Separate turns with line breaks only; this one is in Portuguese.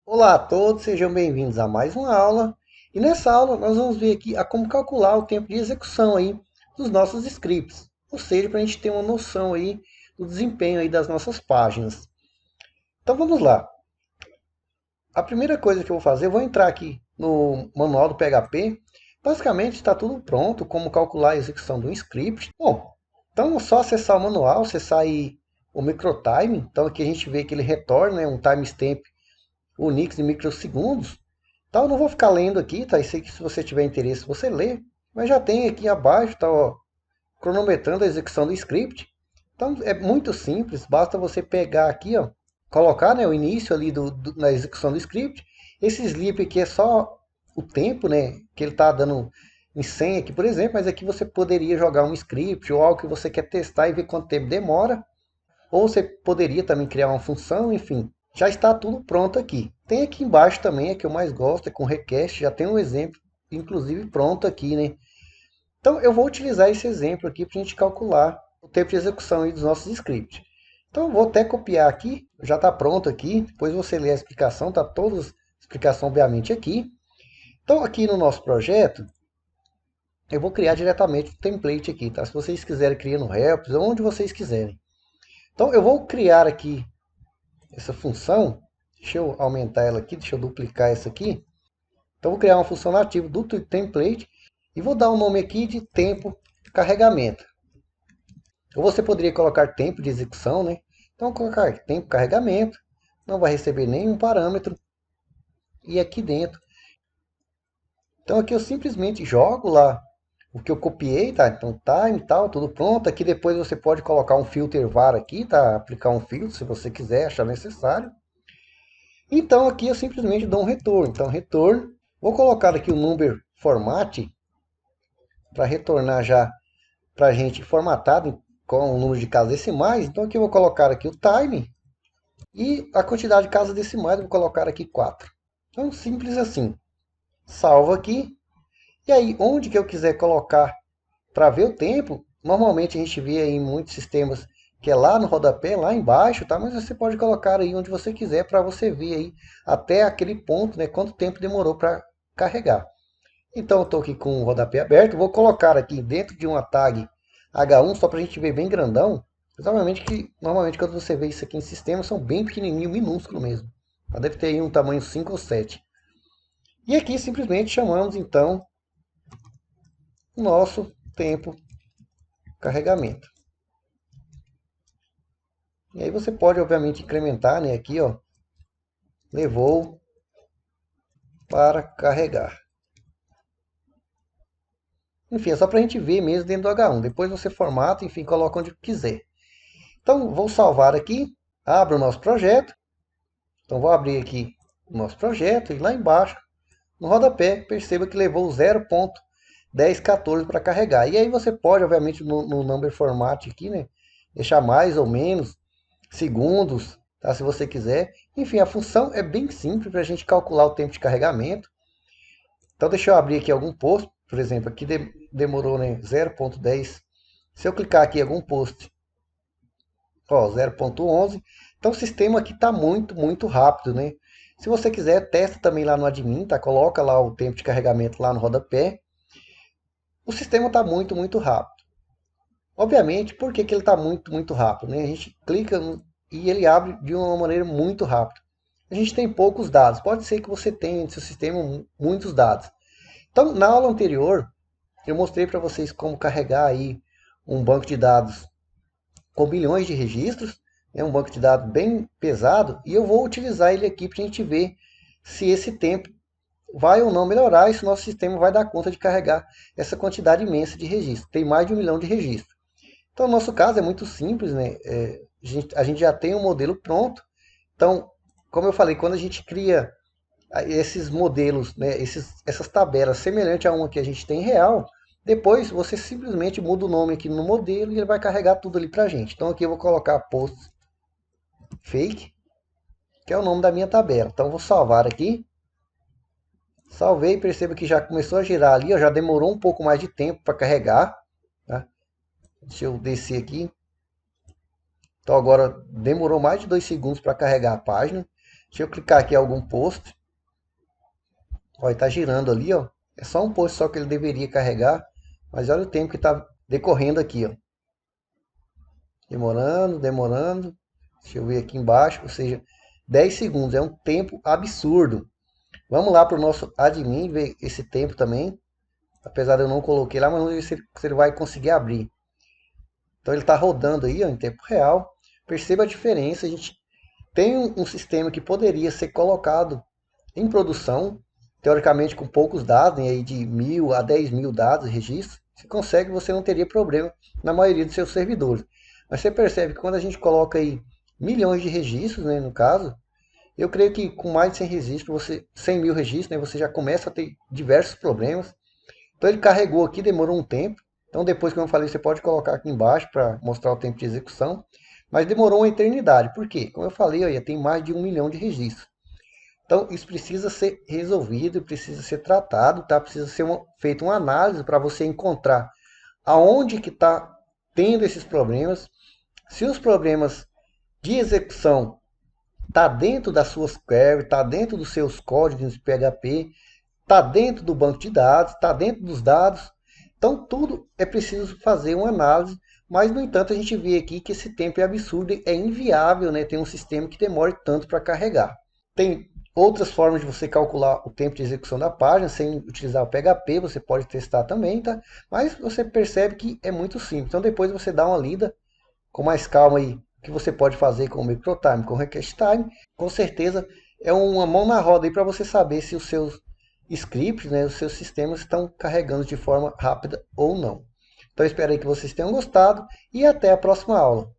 Olá a todos, sejam bem-vindos a mais uma aula. E nessa aula nós vamos ver aqui a como calcular o tempo de execução aí dos nossos scripts. Ou seja, para a gente ter uma noção aí do desempenho aí das nossas páginas. Então vamos lá. A primeira coisa que eu vou fazer, eu vou entrar aqui no manual do PHP. Basicamente está tudo pronto, como calcular a execução de um script. Bom, então é só acessar o manual, acessar aí o microtime. Então aqui a gente vê que ele retorna, né, um timestamp Unix em microsegundos. Então eu não vou ficar lendo aqui, tá? Isso aí que se você tiver interesse você lê. Mas já tem aqui abaixo, tá, ó, cronometrando a execução do script. Então é muito simples, basta você pegar aqui, ó, colocar, né, o início ali na execução do script. Esse sleep aqui é só o tempo, né, que ele está dando em 100 aqui, por exemplo, mas aqui você poderia jogar um script ou algo que você quer testar e ver quanto tempo demora. Ou você poderia também criar uma função, enfim. Já está tudo pronto aqui. Tem aqui embaixo também, a que eu mais gosto, é com request, já tem um exemplo, inclusive pronto aqui, né? Então eu vou utilizar esse exemplo aqui para a gente calcular o tempo de execução aí dos nossos scripts. Então eu vou até copiar aqui, já está pronto aqui, depois você lê a explicação, está toda a explicação obviamente aqui. Então aqui no nosso projeto, eu vou criar diretamente o template aqui, tá? Se vocês quiserem criar no Helps, onde vocês quiserem. Então eu vou criar aqui essa função, deixa eu aumentar ela aqui, deixa eu duplicar essa aqui. Então vou criar uma função nativa do template e vou dar um nome aqui de tempo de carregamento. Ou você poderia colocar tempo de execução, né? Então vou colocar tempo de carregamento, não vai receber nenhum parâmetro. E aqui dentro, então aqui eu simplesmente jogo lá o que eu copiei, tá? Então time e tal, tudo pronto. Aqui depois você pode colocar um filter var aqui, tá? Aplicar um filtro se você quiser, achar necessário. Então aqui eu simplesmente dou um retorno. Então retorno, vou colocar aqui o number format para retornar já para a gente formatado com o número de casas decimais. Então aqui eu vou colocar aqui o time e a quantidade de casas decimais eu vou colocar aqui 4. Então simples assim. Salvo aqui. E aí onde que eu quiser colocar para ver o tempo, normalmente a gente vê aí em muitos sistemas que é lá no rodapé, lá embaixo, tá? Mas você pode colocar aí onde você quiser para você ver aí até aquele ponto, né? Quanto tempo demorou para carregar. Então eu estou aqui com o rodapé aberto, vou colocar aqui dentro de uma tag H1 só para a gente ver bem grandão. Normalmente quando você vê isso aqui em sistema são bem pequenininho, minúsculo mesmo. Deve ter aí um tamanho 5 ou 7. E aqui simplesmente chamamos então o nosso tempo carregamento. E aí você pode, obviamente, incrementar, né? Aqui, ó, levou para carregar. Enfim, é só para a gente ver mesmo dentro do H1. Depois você formata, enfim, coloca onde quiser. Então, vou salvar aqui, abro o nosso projeto. Então, vou abrir aqui o nosso projeto e lá embaixo, no rodapé, perceba que levou 0.1014 para carregar. E aí você pode, obviamente, no number format aqui, né? Deixar mais ou menos segundos, tá? Se você quiser. Enfim, a função é bem simples para a gente calcular o tempo de carregamento. Então deixa eu abrir aqui algum post, por exemplo, aqui demorou, né, 0.10. Se eu clicar aqui em algum post, ó, 0.11, então o sistema aqui está muito rápido, né? Se você quiser, testa também lá no admin, tá? Coloca lá o tempo de carregamento lá no rodapé. O sistema está muito rápido. Obviamente, por que ele está muito rápido, né? A gente clica e ele abre de uma maneira muito rápida. A gente tem poucos dados. Pode ser que você tenha no seu sistema muitos dados. Então, na aula anterior, eu mostrei para vocês como carregar aí um banco de dados com bilhões de registros, é um banco de dados bem pesado, e eu vou utilizar ele aqui para a gente ver se esse tempo vai ou não melhorar e se o nosso sistema vai dar conta de carregar essa quantidade imensa de registros. Tem mais de 1 milhão de registros. Então, no nosso caso é muito simples, né? A gente já tem um modelo pronto. Então, como eu falei, quando a gente cria esses modelos, né, essas tabelas semelhantes a uma que a gente tem real, depois você simplesmente muda o nome aqui no modelo e ele vai carregar tudo ali pra gente. Então aqui eu vou colocar post fake, que é o nome da minha tabela. Então eu vou salvar aqui. Salvei, perceba que já começou a girar ali, ó, já demorou um pouco mais de tempo para carregar. Tá? Deixa eu descer aqui. Então agora demorou mais de 2 segundos para carregar a página. Deixa eu clicar aqui em algum post. Olha, está girando ali, ó. É só um post só que ele deveria carregar. Mas olha o tempo que está decorrendo aqui, ó. Demorando, demorando. Deixa eu ver aqui embaixo. Ou seja, 10 segundos. É um tempo absurdo. Vamos lá para o nosso admin ver esse tempo também. Apesar de eu não coloquei lá, mas vamos ver se ele vai conseguir abrir. Então ele está rodando aí, ó, em tempo real. Perceba a diferença. A gente tem um sistema que poderia ser colocado em produção, teoricamente com poucos dados, aí de 1.000 a 10.000 dados de registro. Se consegue, você não teria problema na maioria dos seus servidores. Mas você percebe que quando a gente coloca aí milhões de registros, né, no caso, eu creio que com mais de 100 registros, 100 mil registros, né, você já começa a ter diversos problemas. Então ele carregou aqui, demorou um tempo. Então depois, como eu falei, você pode colocar aqui embaixo para mostrar o tempo de execução. Mas demorou uma eternidade. Por quê? Como eu falei, olha, tem mais de 1 milhão de registros. Então isso precisa ser resolvido, precisa ser tratado, tá? Precisa ser feita uma análise para você encontrar aonde que está tendo esses problemas. Se os problemas de execução tá dentro das suas queries, tá dentro dos seus códigos de PHP, está dentro do banco de dados, está dentro dos dados. Então, tudo é preciso fazer uma análise, mas, no entanto, a gente vê aqui que esse tempo é absurdo, é inviável, né? Ter um sistema que demore tanto para carregar. Tem outras formas de você calcular o tempo de execução da página, sem utilizar o PHP, você pode testar também, tá? Mas você percebe que é muito simples. Então, depois você dá uma lida com mais calma aí, o que você pode fazer com o microtime, com o request time. Com certeza é uma mão na roda aí para você saber se os seus scripts, né, os seus sistemas estão carregando de forma rápida ou não. Então espero aí que vocês tenham gostado e até a próxima aula.